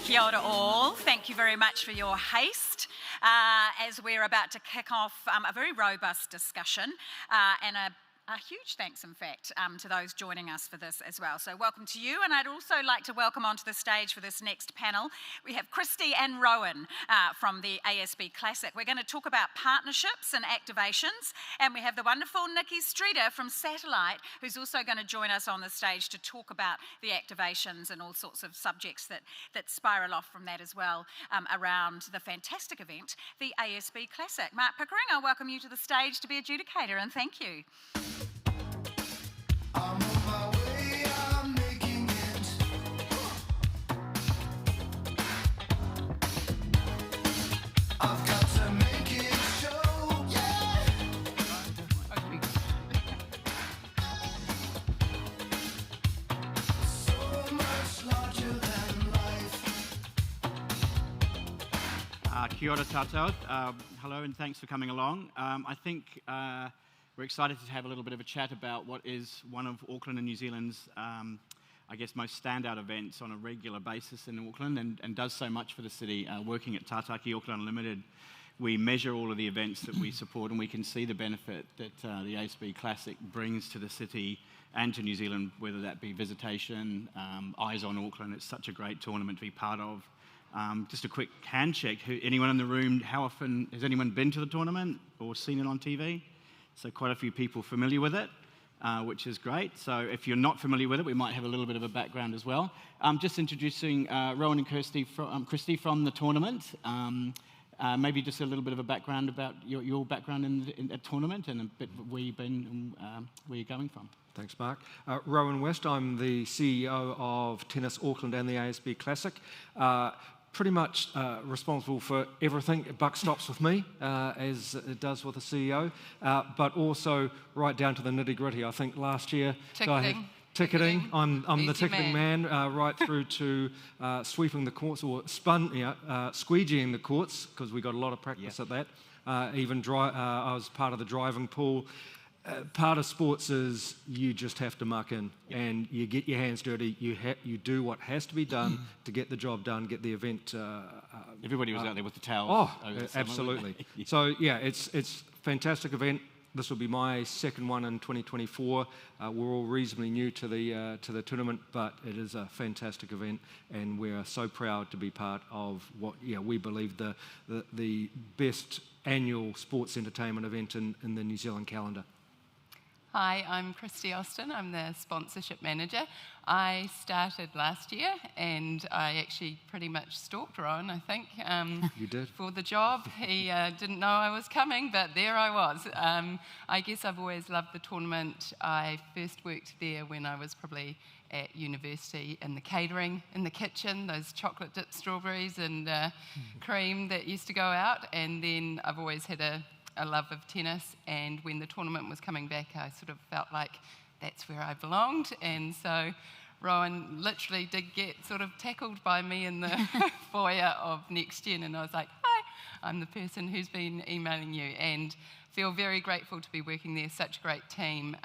Kia ora all. Thank you very much for your haste as we're about to kick off a very robust discussion and a huge thanks, in fact, to those joining us for this as well. So welcome to you, and I'd also like to welcome onto the stage for this next panel, we have Christy and Rowan from the ASB Classic. We're going to talk about partnerships and activations, and we have the wonderful Nikki Streeter from Satellite, who's also going to join us on the stage to talk about the activations and all sorts of subjects that spiral off from that as well around the fantastic event, the ASB Classic. Mark Pickering, I'll welcome you to the stage to be adjudicator, and thank you. I'm on my way, I'm making it. I've got to make it show, yeah. So much larger than life. Kia ora tātou. Hello and thanks for coming along. I think we're excited to have a little bit of a chat about what is one of Auckland and New Zealand's, I guess, most standout events on a regular basis in Auckland and does so much for the city. Working at Tātaki Auckland Unlimited, we measure all of the events that we support and we can see the benefit that the ASB Classic brings to the city and to New Zealand, whether that be visitation, Eyes on Auckland. It's such a great tournament to be part of. Just a quick hand check. Anyone in the room, how often has anyone been to the tournament or seen it on TV? So quite a few people familiar with it, which is great. So if you're not familiar with it, we might have a little bit of a background as well. Just introducing Rowan and Christy from the tournament. Maybe just a little bit of a background about your background in the tournament and a bit where you've been and where you're going from. Thanks, Mark. Rowan West, I'm the CEO of Tennis Auckland and the ASB Classic. Pretty much responsible for everything. Buck stops with me, as it does with the CEO, but also right down to the nitty-gritty. I think last year I had ticketing. I'm the ticketing man, right through to sweeping the courts or squeegeeing the courts, because we got a lot of practice at that. I was part of the driving pool. Part of sports is you just have to muck in and you get your hands dirty. You do what has to be done to get the job done, get the event. Everybody was out there with the towels. Oh, absolutely. So yeah, it's a fantastic event. This will be my second one in 2024. We're all reasonably new to the tournament, but it is a fantastic event, and we're so proud to be part of what we believe the best annual sports entertainment event in the New Zealand calendar. Hi, I'm Christy Austin. I'm the sponsorship manager. I started last year and I actually pretty much stalked Rowan, I think. You did? For the job. He didn't know I was coming, but there I was. I guess I've always loved the tournament. I first worked there when I was probably at university in the catering, in the kitchen, those chocolate dipped strawberries and cream that used to go out. And then I've always had a love of tennis, and when the tournament was coming back, I sort of felt like that's where I belonged, and so Rowan literally did get sort of tackled by me in the foyer of Next Gen, and I was like, hi, I'm the person who's been emailing you, and feel very grateful to be working there. Such a great team.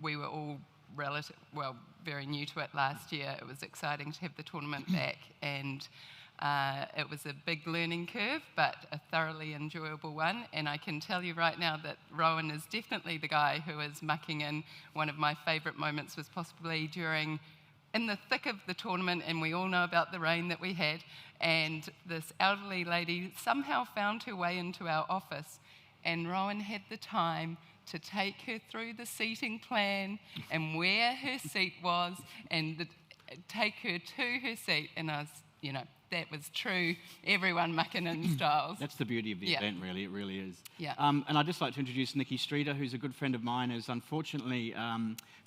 We were all very new to it last year. It was exciting to have the tournament back, and it was a big learning curve, but a thoroughly enjoyable one. And I can tell you right now that Rowan is definitely the guy who is mucking in. One of my favourite moments was possibly in the thick of the tournament, and we all know about the rain that we had, and this elderly lady somehow found her way into our office, and Rowan had the time to take her through the seating plan and where her seat was and take her to her seat, and I was, that was true, everyone mucking in styles. That's the beauty of the event, really. It really is. Yeah. And I'd just like to introduce Nikki Streeter, who's a good friend of mine, as unfortunately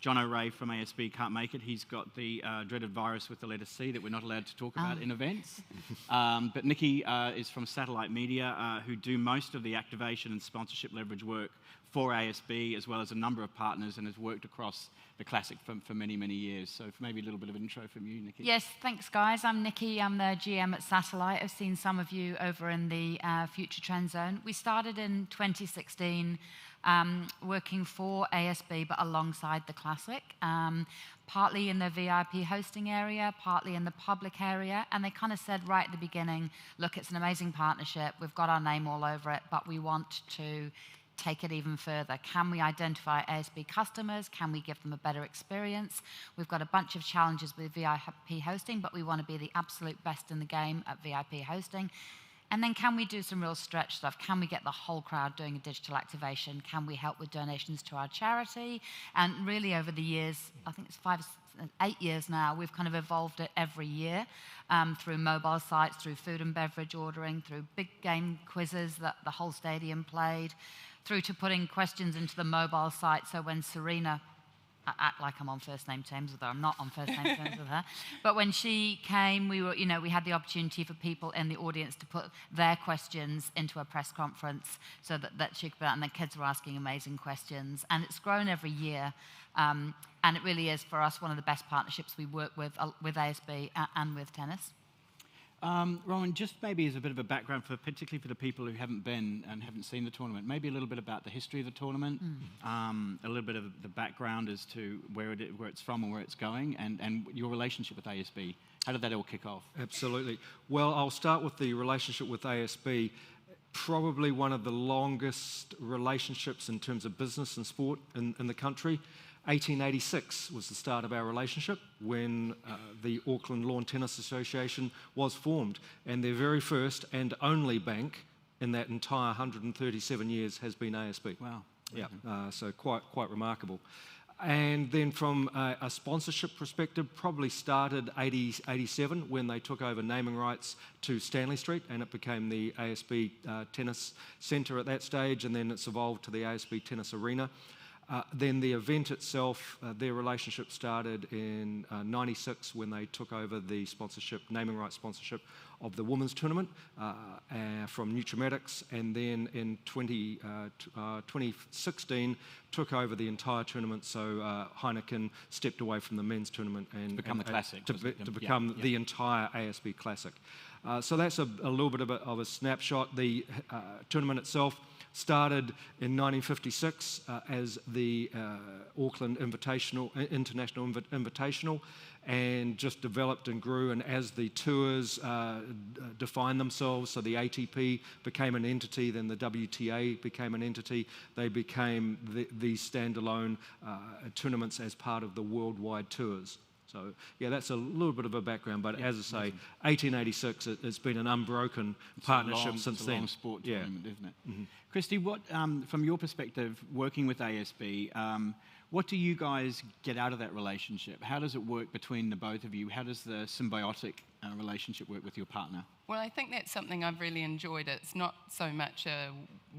John O'Ray from ASB can't make it. He's got the dreaded virus with the letter C that we're not allowed to talk about in events. But Nikki is from Satellite Media, who do most of the activation and sponsorship leverage work for ASB, as well as a number of partners, and has worked across the Classic for many, many years. So maybe a little bit of an intro from you, Nikki. Yes, thanks, guys. I'm Nikki. I'm the GM at Satellite. I've seen some of you over in the Future Trend Zone. We started in 2016 working for ASB but alongside the Classic, partly in the VIP hosting area, partly in the public area, and they kind of said right at the beginning, look, it's an amazing partnership, we've got our name all over it, but we want to take it even further. Can we identify ASB customers? Can we give them a better experience? We've got a bunch of challenges with VIP hosting, but we want to be the absolute best in the game at VIP hosting. And then can we do some real stretch stuff? Can we get the whole crowd doing a digital activation? Can we help with donations to our charity? And really over the years, I think it's 8 years now, we've kind of evolved it every year through mobile sites, through food and beverage ordering, through big game quizzes that the whole stadium played, through to putting questions into the mobile site. So when Serena, I act like I'm on first name terms with her, I'm not on first name terms with her, but when she came, we had the opportunity for people in the audience to put their questions into a press conference so that she could, and the kids were asking amazing questions, and it's grown every year. And it really is, for us, one of the best partnerships we work with ASB and with tennis. Rowan, just maybe as a bit of a background, particularly for the people who haven't been and haven't seen the tournament, maybe a little bit about the history of the tournament, a little bit of the background as to where it's from and where it's going, and your relationship with ASB. How did that all kick off? Absolutely. Well, I'll start with the relationship with ASB. Probably one of the longest relationships in terms of business and sport in the country. 1886 was the start of our relationship, when the Auckland Lawn Tennis Association was formed, and their very first and only bank in that entire 137 years has been ASB. Wow. Yeah, so quite remarkable. And then from a sponsorship perspective, probably started 87 when they took over naming rights to Stanley Street, and it became the ASB Tennis Centre at that stage, and then it's evolved to the ASB Tennis Arena. Then the event itself, their relationship started in 96 when they took over the sponsorship, naming rights sponsorship of the women's tournament from Nutrimatics, and then in 2016 took over the entire tournament, so Heineken stepped away from the men's tournament and become the Classic. To become the entire ASB Classic. So that's a little bit of a snapshot. The tournament itself started in 1956 as the Auckland International Invitational, and just developed and grew. And as the tours defined themselves, so the ATP became an entity, then the WTA became an entity, they became the standalone tournaments as part of the worldwide tours. So, yeah, that's a little bit of a background, but as I say, 1886, it's been an unbroken partnership since then. It's a long sport tournament, isn't it? Mm-hmm. Christy, what, from your perspective, working with ASB, what do you guys get out of that relationship? How does it work between the both of you? How does the symbiotic relationship work with your partner? Well, I think that's something I've really enjoyed. It's not so much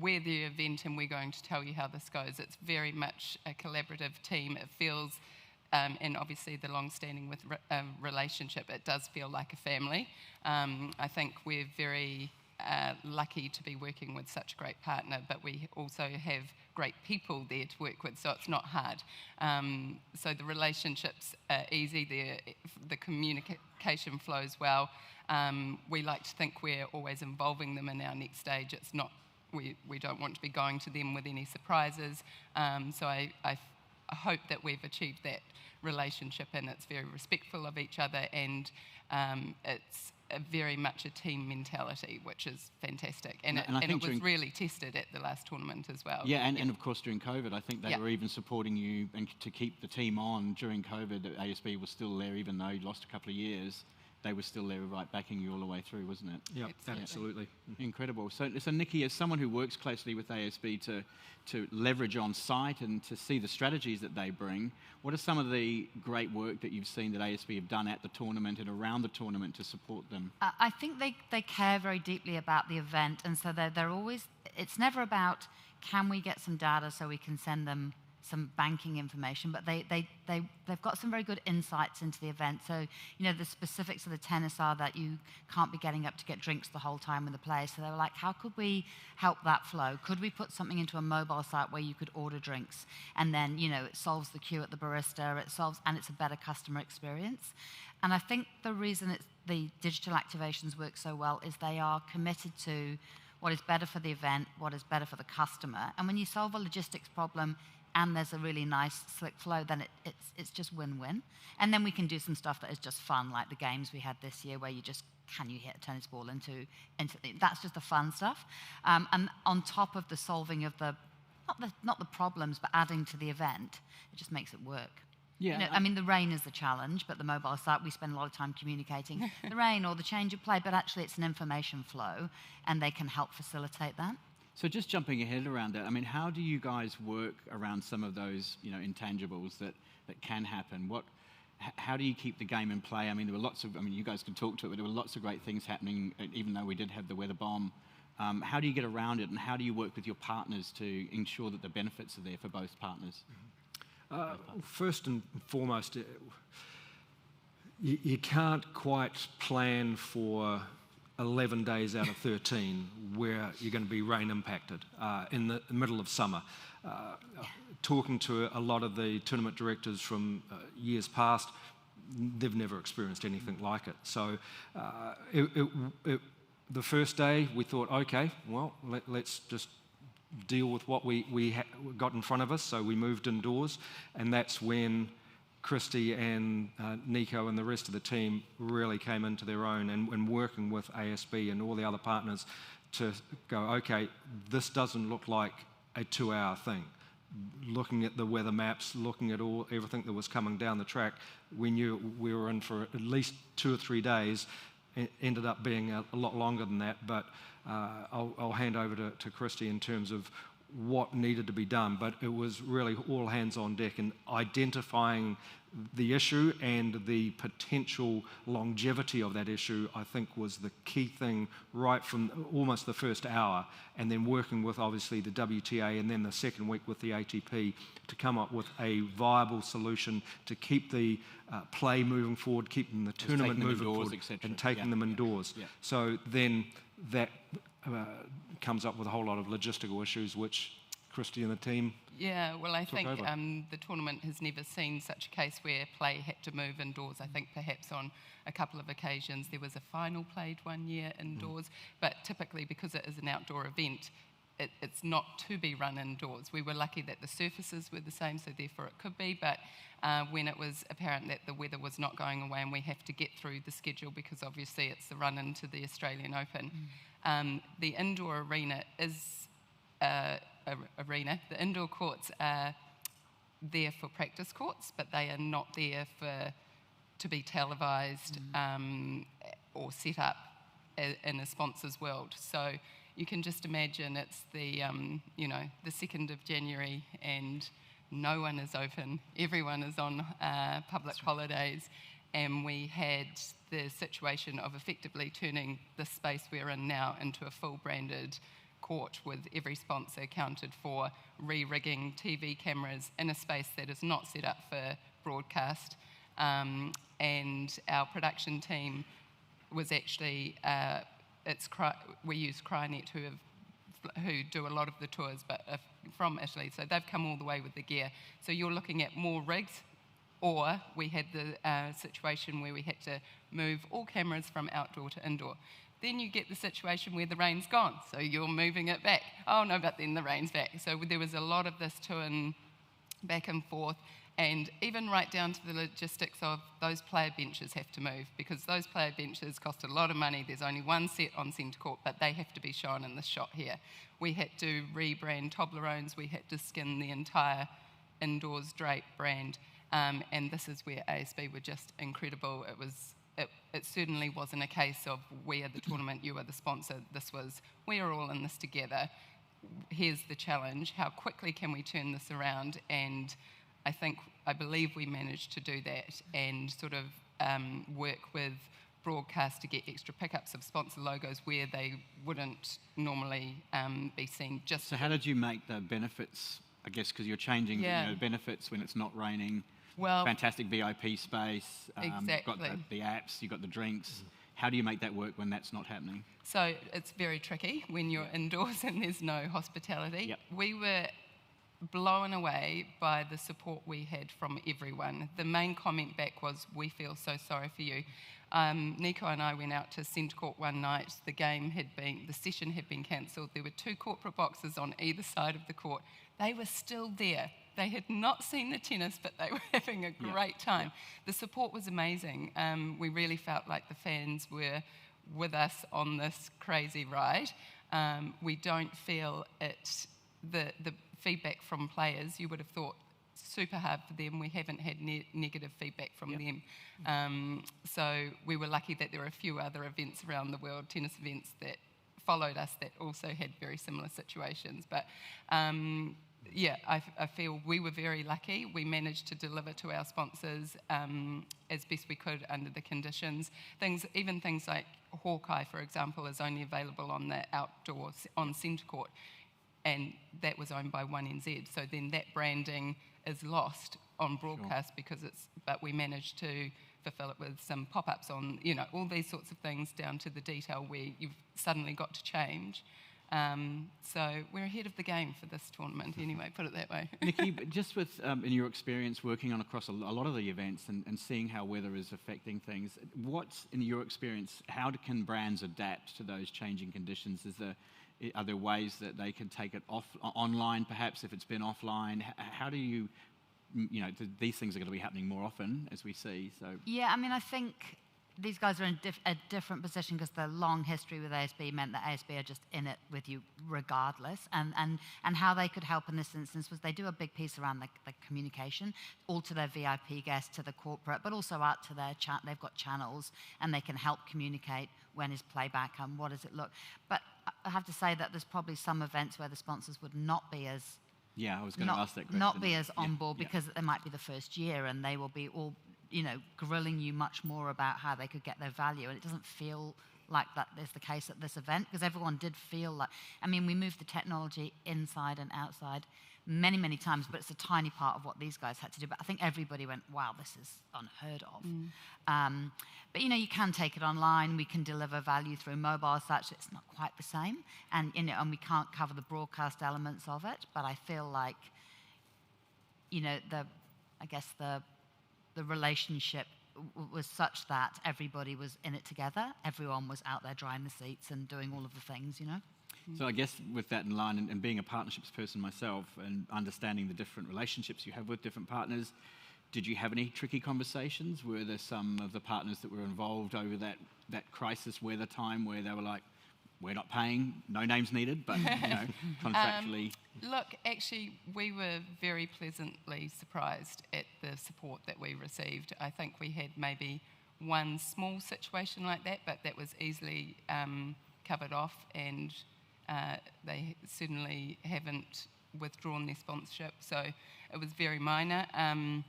we're the event and we're going to tell you how this goes. It's very much a collaborative team. It feels... and obviously the long-standing with relationship, it does feel like a family. I think we're very lucky to be working with such a great partner, but we also have great people there to work with, so it's not hard. So the relationship's easy, the communication flows well. We like to think we're always involving them in our next stage. It's not, we don't want to be going to them with any surprises. So I hope that we've achieved that relationship, and it's very respectful of each other, and it's very much a team mentality, which is fantastic. And it was really tested at the last tournament as well. Yeah, and of course during COVID, I think they were even supporting you and to keep the team on during COVID. ASB was still there, even though you lost a couple of years. They were still there, right, backing you all the way through, wasn't it? Yeah, absolutely. Incredible. So Nikki, as someone who works closely with ASB to leverage on site and to see the strategies that they bring, what are some of the great work that you've seen that ASB have done at the tournament and around the tournament to support them? I think they care very deeply about the event, and so they're always, it's never about can we get some data so we can send them some banking information, but they've got some very good insights into the event. So, you know, the specifics of the tennis are that you can't be getting up to get drinks the whole time with the players. So they were like, how could we help that flow? Could we put something into a mobile site where you could order drinks? And then, you know, it solves the queue at the barista, and it's a better customer experience. And I think the reason the digital activations work so well is they are committed to what is better for the event, what is better for the customer. And when you solve a logistics problem and there's a really nice slick flow, then it's just win-win. And then we can do some stuff that is just fun, like the games we had this year where can you hit a tennis ball into that's just the fun stuff. And on top of the solving of not the problems, but adding to the event, it just makes it work. Yeah, You know, I mean, the rain is the challenge, but the mobile site, we spend a lot of time communicating the rain or the change of play, but actually it's an information flow, and they can help facilitate that. So just jumping ahead around that, I mean, how do you guys work around some of those, intangibles that can happen? How do you keep the game in play? I mean, there were you guys can talk to it, but there were lots of great things happening, even though we did have the weather bomb. How do you get around it, and how do you work with your partners to ensure that the benefits are there for both partners? First and foremost, you can't quite plan for 11 days out of 13 where you're going to be rain impacted in the middle of summer. Talking to a lot of the tournament directors from years past, they've never experienced anything like it. So the first day we thought, okay, well, let's just deal with what we got in front of us. So we moved indoors, and that's when Christy and Nico and the rest of the team really came into their own, and working with ASB and all the other partners to go, okay, this doesn't look like a 2-hour thing. Looking at the weather maps, looking at everything that was coming down the track, we knew we were in for at least 2 or 3 days. It ended up being a lot longer than that, but I'll hand over to Christy in terms of what needed to be done. But it was really all hands on deck in identifying the issue, and the potential longevity of that issue, I think, was the key thing right from almost the first hour, and then working with obviously the WTA and then the second week with the ATP to come up with a viable solution to keep the play moving forward, keeping the tournament moving forward, and taking them indoors. Yeah. So then that comes up with a whole lot of logistical issues, which Christy and the team. Yeah, well, I think the tournament has never seen such a case where play had to move indoors. I think perhaps on a couple of occasions there was a final played one year indoors, but typically because it is an outdoor event, it's not to be run indoors. We were lucky that the surfaces were the same, so therefore it could be, but when it was apparent that the weather was not going away and we have to get through the schedule because obviously it's the run into the Australian Open, the indoor arena is the indoor courts are there for practice courts, but they are not there to be televised or set up in a sponsor's world. So you can just imagine it's the 2nd of January and no one is open. Everyone is on public holidays, and we had the situation of effectively turning the space we're in now into a full branded court with every sponsor accounted for, re-rigging TV cameras in a space that is not set up for broadcast. And our production team was actually, we use Cryonet who do a lot of the tours, but from Italy, so they've come all the way with the gear. So you're looking at more rigs, or we had the situation where we had to move all cameras from outdoor to indoor. Then you get the situation where the rain's gone, so you're moving it back. Oh no, but then the rain's back. So there was a lot of this to and back and forth, and even right down to the logistics of those player benches have to move, because those player benches cost a lot of money. There's only one set on centre court, but they have to be shown in this shot here. We had to rebrand Toblerones, we had to skin the entire indoors drape brand, and this is where ASB were just incredible. It certainly wasn't a case of we are the tournament, you are the sponsor. This was, we are all in this together. Here's the challenge. How quickly can we turn this around? And I believe we managed to do that and sort of work with broadcast to get extra pickups of sponsor logos where they wouldn't normally be seen. So how did you make the benefits, I guess, because you're changing benefits when it's not raining? Well, fantastic VIP space, exactly. Got the apps, you've got the drinks. How do you make that work when that's not happening? So it's very tricky when you're indoors and there's no hospitality. Yep. We were blown away by the support we had from everyone. The main comment back was, "We feel so sorry for you." Nico and I went out to Centre Court one night. The session had been cancelled. There were 2 corporate boxes on either side of the court. They were still there. They had not seen the tennis, but they were having a great time. The support was amazing. We really felt like the fans were with us on this crazy ride. We don't feel it, the feedback from players, you would have thought super hard for them. We haven't had negative feedback from them. So we were lucky that there were a few other events around the world, tennis events that followed us that also had very similar situations. But I feel we were very lucky. We managed to deliver to our sponsors as best we could under the conditions. Even things like Hawkeye, for example, is only available on the outdoors, on Centre Court, and that was owned by 1NZ. So then that branding is lost on broadcast but we managed to fulfill it with some pop-ups on, all these sorts of things down to the detail where you've suddenly got to change. So we're ahead of the game for this tournament anyway, put it that way. Nikki, just with, in your experience working across a lot of the events and seeing how weather is affecting things, what's, in your experience, how can brands adapt to those changing conditions? Are there ways that they can take it online, perhaps, if it's been offline? How do you, these things are going to be happening more often, as we see, so... Yeah, I mean, I think these guys are in a different position because their long history with ASB meant that ASB are just in it with you regardless. And how they could help in this instance was they do a big piece around the communication, all to their VIP guests, to the corporate, but also out to their chat. They've got channels and they can help communicate when is playback and what does it look. But I have to say that there's probably some events where the sponsors would not be as... Yeah, I was going to ask that question. Not be as on board because it might be the first year and they will be all... grilling you much more about how they could get their value. And it doesn't feel like that is the case at this event because everyone did feel like, we moved the technology inside and outside many, many times, but it's a tiny part of what these guys had to do. But I think everybody went, wow, this is unheard of. But, you can take it online. We can deliver value through mobile such it's not quite the same. And, and we can't cover the broadcast elements of it. But I feel like, the relationship was such that everybody was in it together. Everyone was out there drying the seats and doing all of the things, So I guess with that in line and being a partnerships person myself and understanding the different relationships you have with different partners, did you have any tricky conversations? Were there some of the partners that were involved over that crisis weather time where they were like, we're not paying, no names needed, but contractually... Look, actually, we were very pleasantly surprised at the support that we received. I think we had maybe one small situation like that, but that was easily covered off, and they certainly haven't withdrawn their sponsorship, so it was very minor. And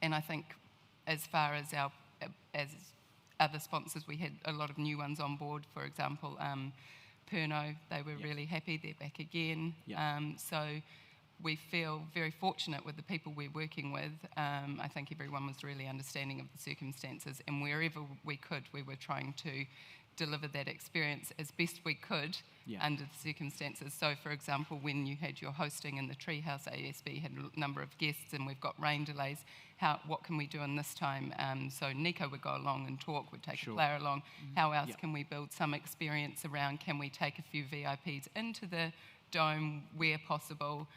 I think as far as as other sponsors, we had a lot of new ones on board. For example, Pernod, they were really happy, they're back again. So we feel very fortunate with the people we're working with. I think everyone was really understanding of the circumstances, and wherever we could, we were trying to deliver that experience as best we could under the circumstances. So, for example, when you had your hosting in the Treehouse, ASB had a number of guests and we've got rain delays, what can we do in this time? So Nico would go along and talk, would take a player along. How else can we build some experience around, can we take a few VIPs into the dome where possible?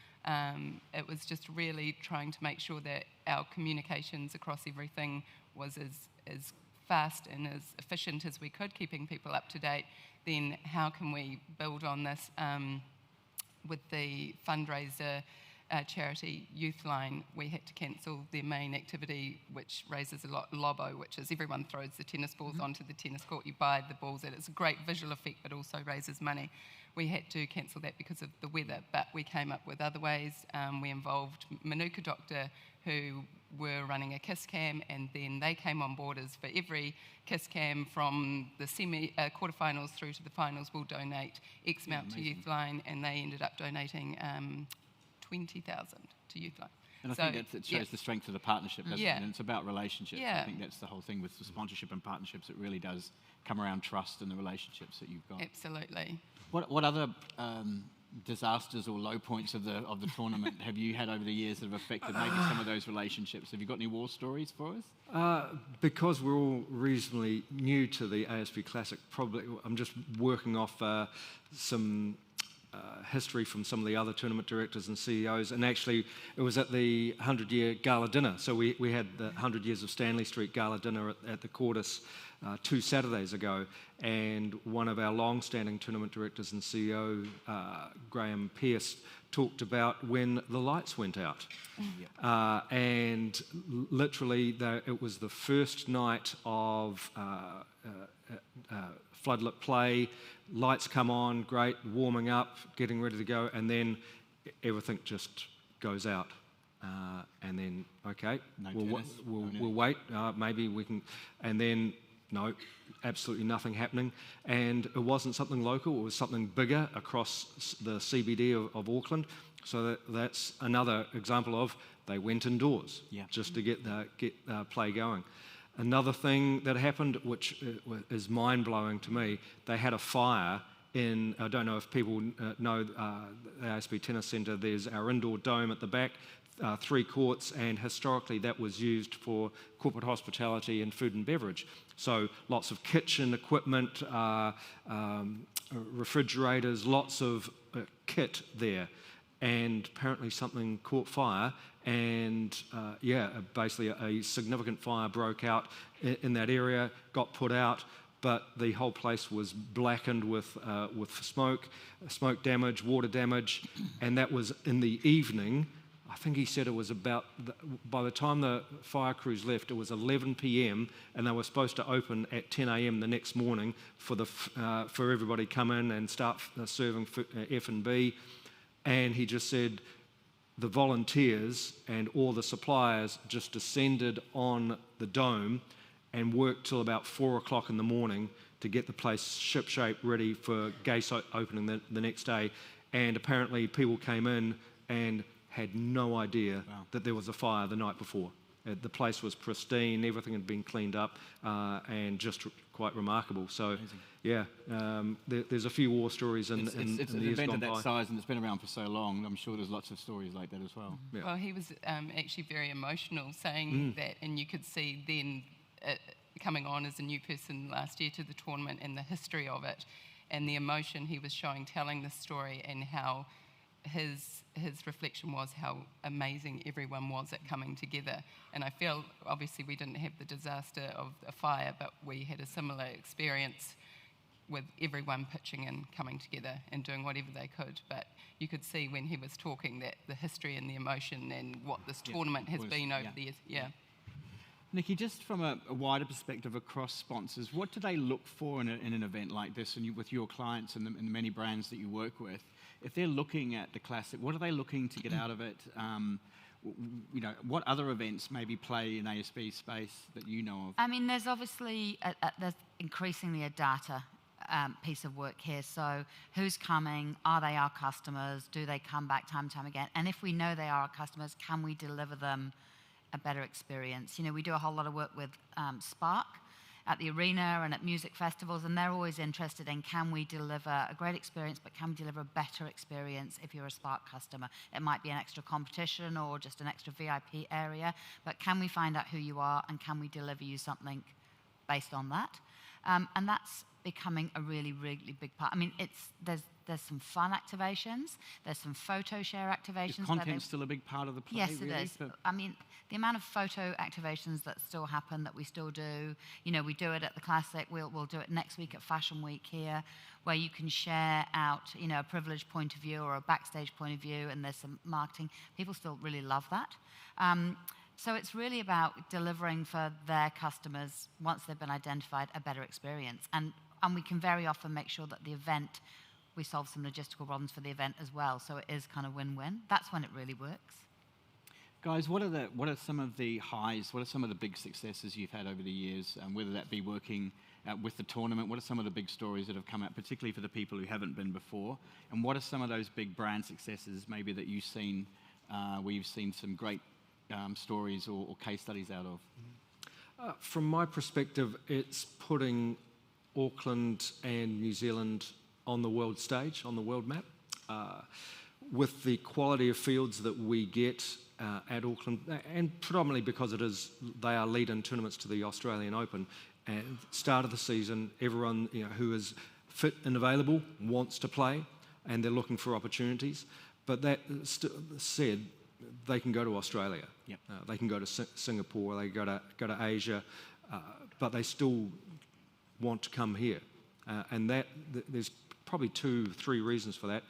It was just really trying to make sure that our communications across everything was as fast and as efficient as we could, keeping people up to date. Then how can we build on this with the fundraiser charity Youth Line? We had to cancel their main activity, which raises a lot, Lobo, which is everyone throws the tennis balls onto the tennis court, you buy the balls, and it's a great visual effect but also raises money. We had to cancel that because of the weather, but we came up with other ways. We involved Manuka Doctor, who were running a kiss cam, and then they came on board as for every kiss cam from the quarterfinals through to the finals, we'll donate X amount to Youth Line, and they ended up donating 20,000 to Youth Line. And I think that shows the strength of the partnership, doesn't it? And it's about relationships. I think that's the whole thing with the sponsorship and partnerships. It really does come around trust and the relationships that you've got. Absolutely. What other disasters or low points of the tournament have you had over the years that have affected maybe some of those relationships? Have you got any war stories for us? Because we're all reasonably new to the ASB Classic, probably I'm just working off some history from some of the other tournament directors and CEOs, and actually it was at the 100-year gala dinner. So we had the 100 Years of Stanley Street gala dinner at the Cordis 2 Saturdays ago, and one of our long-standing tournament directors and CEO, Graham Pearce, talked about when the lights went out. And literally it was the first night of floodlit play, lights come on, great, warming up, getting ready to go, and then everything just goes out. And then, okay, we'll wait, maybe we can, and then no, absolutely nothing happening. And it wasn't something local, it was something bigger across the CBD of Auckland. So that's another example of they went indoors just to get play going. Another thing that happened, which is mind-blowing to me, they had a fire in, I don't know if people know the ASB Tennis Centre, there's our indoor dome at the back, 3 courts, and historically that was used for corporate hospitality and food and beverage. So lots of kitchen equipment, refrigerators, lots of kit there. And apparently something caught fire, and basically a significant fire broke out in that area, got put out, but the whole place was blackened with smoke damage, water damage, and that was in the evening. I think he said it was about, by the time the fire crews left, it was 11 p.m. and they were supposed to open at 10 a.m. the next morning for everybody to come in and start serving F&B. And he just said the volunteers and all the suppliers just descended on the dome and worked till about 4 o'clock in the morning to get the place shipshape ready for gates opening the next day. And apparently people came in and had no idea that there was a fire the night before. The place was pristine, everything had been cleaned up, and just quite remarkable. So, there's a few war stories in it's the an years event gone of that by. size, and it's been around for so long. I'm sure there's lots of stories like that as well. Yeah. Well, he was actually very emotional saying that, and you could see then coming on as a new person last year to the tournament and the history of it, and the emotion he was showing telling the story, and how his reflection was how amazing everyone was at coming together. And I feel, obviously we didn't have the disaster of a fire, but we had a similar experience with everyone pitching in, coming together and doing whatever they could. But you could see when he was talking that the history and the emotion and what this tournament has been over the years. Nikki, just from a wider perspective across sponsors, what do they look for in an event like this, and with your clients and the many brands that you work with? If they're looking at the Classic, what are they looking to get out of it? What other events maybe play in ASB space that you know of? I mean, there's obviously there's increasingly a data piece of work here. So who's coming? Are they our customers? Do they come back time and time again? And if we know they are our customers, can we deliver them a better experience? We do a whole lot of work with Spark at the arena and at music festivals, and they're always interested in, can we deliver a great experience, but can we deliver a better experience if you're a Spark customer? It might be an extra competition or just an extra VIP area, but can we find out who you are, and can we deliver you something based on that? And that's becoming a really, really big part. I mean, there's some fun activations, there's some photo share activations. Is content still a big part of the play? Yes, really? It is. I mean, the amount of photo activations that still happen, that we still do. We do it at the Classic. We'll do it next week at Fashion Week here, where you can share out, a privileged point of view or a backstage point of view, and there's some marketing. People still really love that. So it's really about delivering for their customers, once they've been identified, a better experience. And we can very often make sure that the event, we solve some logistical problems for the event as well. So it is kind of win-win. That's when it really works. Guys, what are some of the highs? What are some of the big successes you've had over the years, and whether that be working with the tournament? What are some of the big stories that have come out, particularly for the people who haven't been before? And what are some of those big brand successes maybe that you've seen, where you've seen some great stories or case studies out of? From my perspective, it's putting Auckland and New Zealand on the world stage, on the world map. with the quality of fields that we get at Auckland, and predominantly because they are lead-in tournaments to the Australian Open. And start of the season, everyone who is fit and available wants to play, and they're looking for opportunities. But that said, they can go to Australia, Yep. They can go to Singapore, they go to Asia, but they still want to come here, and there's probably 2-3 reasons for that.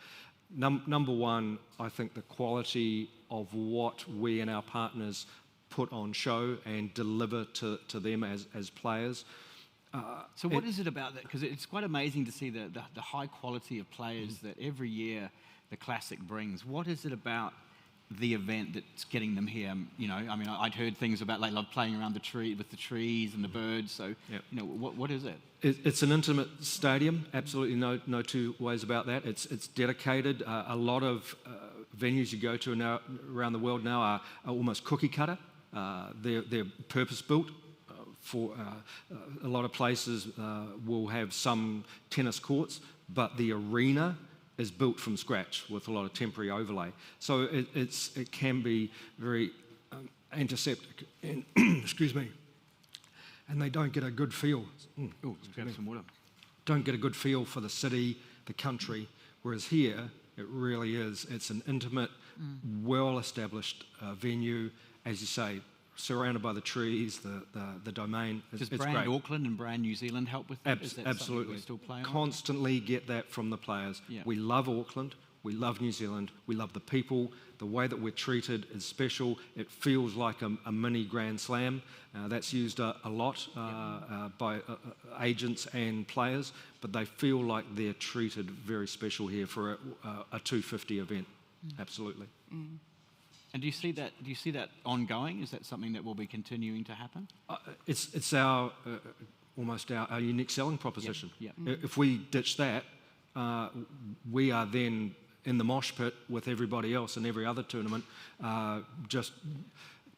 Number one, I think the quality of what we and our partners put on show and deliver to them as players. So what is it about that? Because it's quite amazing to see the high quality of players that every year the Classic brings. What is it about the event that's getting them here? I mean, I'd heard things about they love playing around the tree with the trees and the birds. So, Yep. What is it? It's an intimate stadium, absolutely no two ways about that. It's dedicated. A lot of venues you go to now around the world now are almost cookie cutter. They're purpose built for a lot of places will have some tennis courts, but the arena is built from scratch with a lot of temporary overlay. So it can be very antiseptic, and excuse me, and they don't get a good feel. Grab some water. Don't get a good feel for the city, the country, whereas here it really is. It's an intimate, well-established venue, as you say, surrounded by the trees, the domain. Does it's brand great. Auckland and brand New Zealand help with that? Is that something Absolutely. we're still playing on? Constantly get that from the players. Yeah. We love Auckland. We love New Zealand. We love the people. The way that we're treated is special. It feels like a mini Grand Slam. That's used a lot by agents and players, but they feel like they're treated very special here for a 250 event. Absolutely. And do you see that ongoing? Is that something that will be continuing to happen? It's our almost our unique selling proposition. Yep. If we ditch that, we are then in the mosh pit with everybody else in every other tournament, just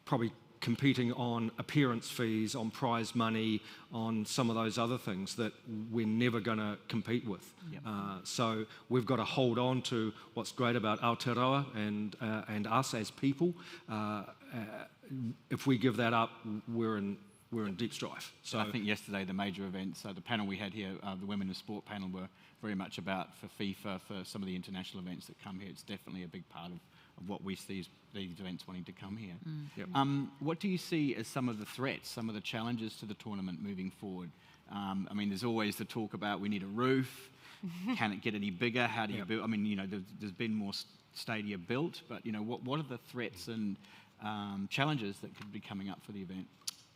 probably competing on appearance fees, on prize money, on some of those other things that we're never going to compete with. Yep. So we've got to hold on to what's great about Aotearoa and us as people. If we give that up, we're in deep strife. So I think yesterday the major events, the panel we had here, the Women in Sport panel, were very much about for FIFA, for some of the international events that come here. It's definitely a big part of what we see as these events wanting to come here. Yep. What do you see as some of the threats, some of the challenges to the tournament moving forward? I mean, there's always the talk about we need a roof. Can it get any bigger? How do you build? I mean, there's been more stadia built, but what are the threats and challenges that could be coming up for the event?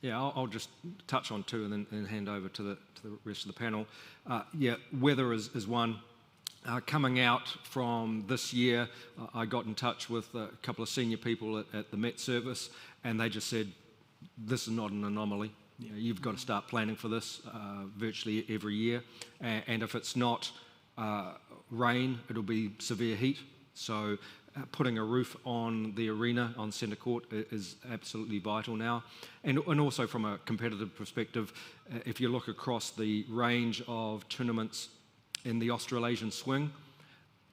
Yeah, I'll just touch on two and then hand over to the rest of the panel. Weather is one. Coming out from this year, I got in touch with a couple of senior people at the Met Service, and they just said, this is not an anomaly. You've got to start planning for this virtually every year. And if it's not rain, it'll be severe heat. So putting a roof on the arena, on centre court, is absolutely vital now. And also from a competitive perspective, if you look across the range of tournaments in the Australasian swing,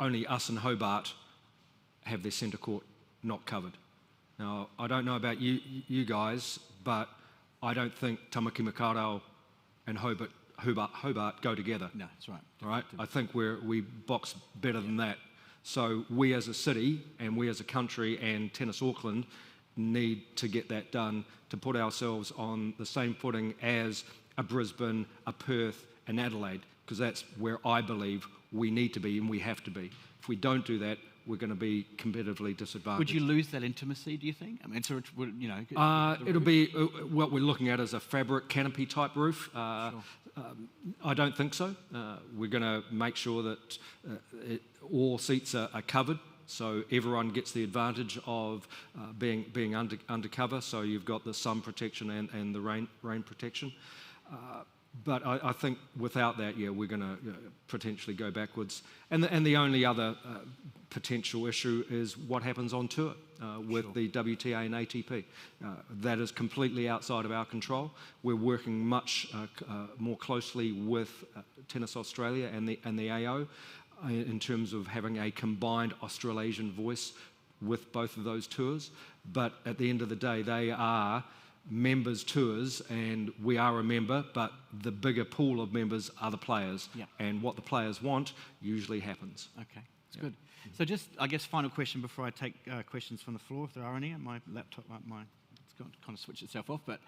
only us and Hobart have their centre court not covered. Now, I don't know about you guys, but I don't think Tamaki Makaurau and Hobart go together. No, that's right. All right? I think we box better than that. So we as a city and we as a country and Tennis Auckland need to get that done to put ourselves on the same footing as a Brisbane, a Perth and Adelaide, because that's where I believe we need to be and we have to be. If we don't do that, we're going to be competitively disadvantaged. Would you lose that intimacy, do you think? I mean, it'll be what we're looking at as a fabric canopy type roof. Sure. I don't think so. We're going to make sure that all seats are covered, so everyone gets the advantage of being undercover. So you've got the sun protection and the rain protection. But I think without that, we're going to potentially go backwards. And the only other potential issue is what happens on tour with the WTA and ATP. That is completely outside of our control. We're working much more closely with Tennis Australia and the AO. in terms of having a combined Australasian voice with both of those tours. But at the end of the day, they are members' tours, and we are a member, but the bigger pool of members are the players. Yeah. And what the players want usually happens. Okay, that's good. So just, I guess, final question before I take questions from the floor, if there are any. My laptop, it's got to kind of switch itself off. But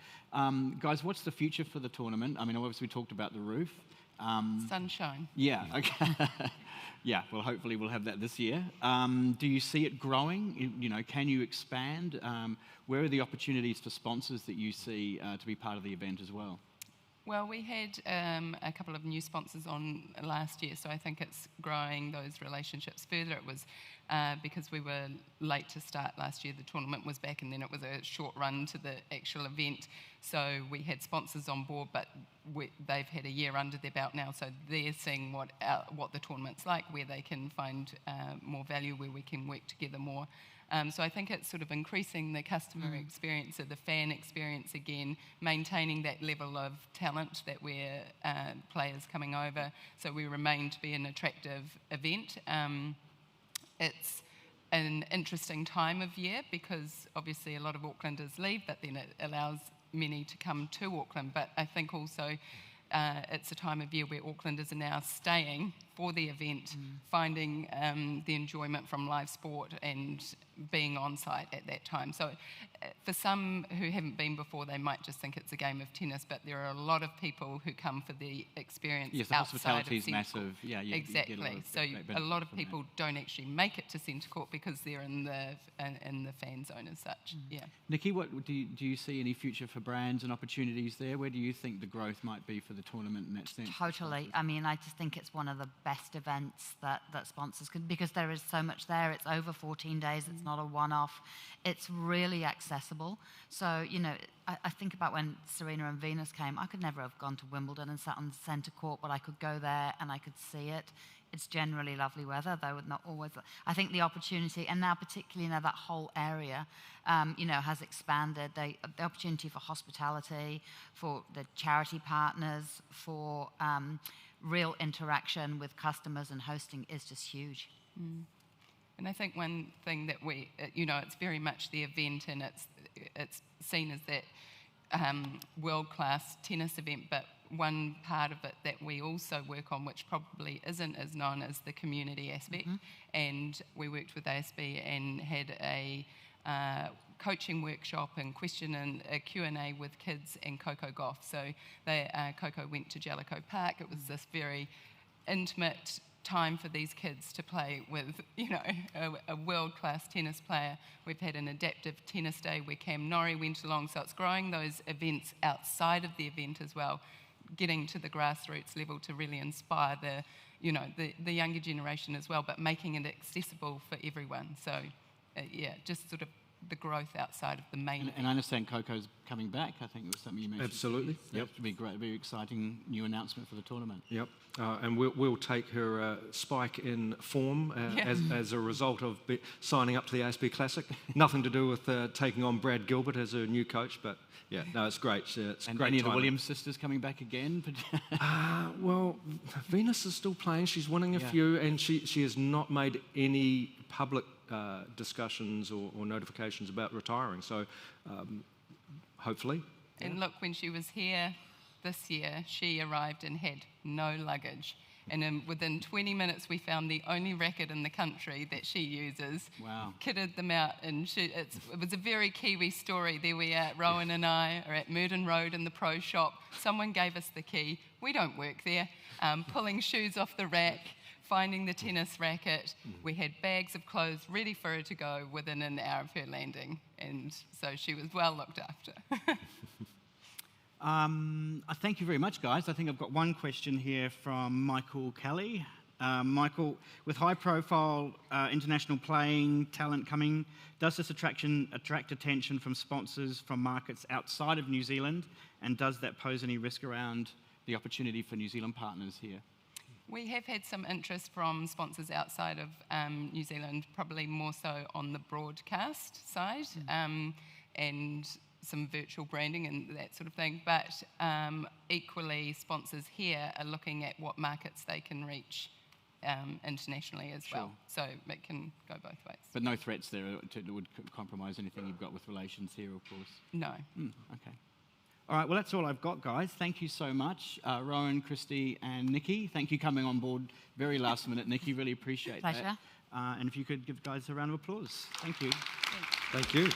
guys, what's the future for the tournament? I mean, obviously we talked about the roof. Sunshine. Yeah, okay. Yeah, well, hopefully we'll have that this year. Do you see it growing? You know, can you expand? Where are the opportunities for sponsors that you see to be part of the event as well? Well, we had a couple of new sponsors on last year, so I think it's growing those relationships further. It was because we were late to start last year. The tournament was back, and then it was a short run to the actual event. So we had sponsors on board, but they've had a year under their belt now, so they're seeing what the tournament's like, where they can find more value, where we can work together more. So I think it's sort of increasing the customer experience or the fan experience again, maintaining that level of talent that we're players coming over, so we remain to be an attractive event. It's an interesting time of year because obviously a lot of Aucklanders leave, but then it allows many to come to Auckland. But I think also it's a time of year where Aucklanders are now staying for the event, finding the enjoyment from live sport and being on site at that time. So for some who haven't been before, they might just think it's a game of tennis, but there are a lot of people who come for the experience. Yes, the hospitality is massive. Yeah, exactly. So a lot of people don't actually make it to Centre Court because they're in the fan zone as such. Yeah. Nikki, what do you see any future for brands and opportunities there? Where do you think the growth might be for the tournament in that sense? Totally. I mean, I just think it's one of the best events that sponsors can, because there is so much there. It's over 14 days. It's not a one-off. It's really accessible. So, you know, I think about when Serena and Venus came, I could never have gone to Wimbledon and sat on Centre Court, but I could go there and I could see it. It's generally lovely weather, though not always. I think the opportunity, and now particularly now that whole area, you know, has expanded. The opportunity for hospitality, for the charity partners, for real interaction with customers and hosting is just huge. And I think one thing that we, you know, it's very much the event, and it's seen as that world-class tennis event, but one part of it that we also work on, which probably isn't as known, as the community aspect. And we worked with ASB and had a coaching workshop and question and a Q&A with kids and Coco Golf. So Coco went to Jellicoe Park. It was this very intimate time for these kids to play with, you know, a world-class tennis player. We've had an adaptive tennis day where Cam Norrie went along, so it's growing those events outside of the event as well, getting to the grassroots level to really inspire the younger generation as well, but making it accessible for everyone. So, just sort of the growth outside of the main. And I understand Coco's coming back. I think it was something you mentioned. Absolutely. Yep. It would be great, very exciting new announcement for the tournament. Yep. And we'll take her spike in form as a result of signing up to the ASB Classic. Nothing to do with taking on Brad Gilbert as her new coach, but yeah, no, it's great. It's and great. Any of the Williams sisters coming back again? Well, Venus is still playing. She's winning a few, and she has not made any public discussions or notifications about retiring. So hopefully. And look, when she was here this year, she arrived and had no luggage. And within 20 minutes, we found the only racket in the country that she uses. Wow. Kitted them out. And it was a very Kiwi story. There we are, Rowan and I are at Murden Road in the pro shop. Someone gave us the key. We don't work there. Pulling shoes off the rack, finding the tennis racket. We had bags of clothes ready for her to go within an hour of her landing. And so she was well looked after. I thank you very much, guys. I think I've got one question here from Michael Kelly. Michael, with high-profile international playing talent coming, does this attract attention from sponsors from markets outside of New Zealand, and does that pose any risk around the opportunity for New Zealand partners here? We have had some interest from sponsors outside of New Zealand, probably more so on the broadcast side, and some virtual branding and that sort of thing. But equally, sponsors here are looking at what markets they can reach internationally as well. So it can go both ways. But no threats there that would compromise anything you've got with relations here, of course. No. Okay. All right, well, that's all I've got, guys. Thank you so much. Rowan, Christy, and Nikki. Thank you coming on board very last minute, Nikki. Really appreciate Pleasure. that. And if you could give guys a round of applause. Thank you. Thank you.